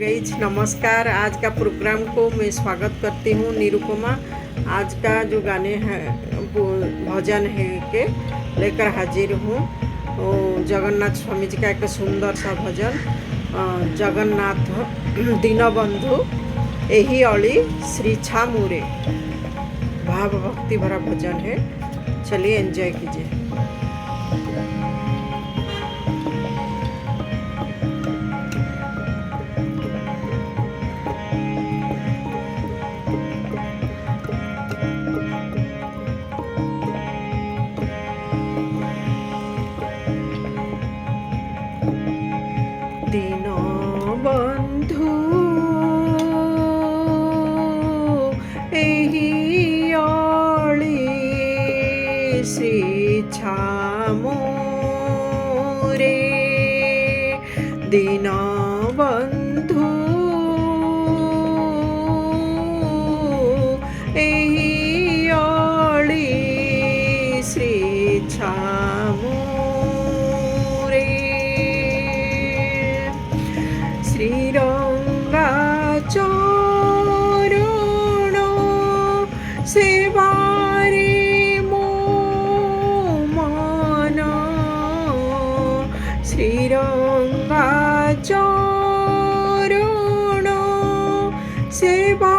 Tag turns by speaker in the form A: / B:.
A: Guys नमस्कार। आज का प्रोग्राम को मैं स्वागत करती हूँ निरुपमा। आज का जो गाने हैं वो भजन है के लेकर हाजिर हूँ। जगन्नाथ स्वामी जी का एक सुंदर सा भजन, जगन्नाथ दीनबंधु एही अली श्री छा मुरे, भाव भक्ति भरा भजन है। चलिए एंजॉय कीजिए। दीनबंधु एही अली श्री छा मुरे, दीनबंधु एही अली श्री छा श्रीरंगा चरण सेवारे मो मन, श्रीरंगा चरण सेवा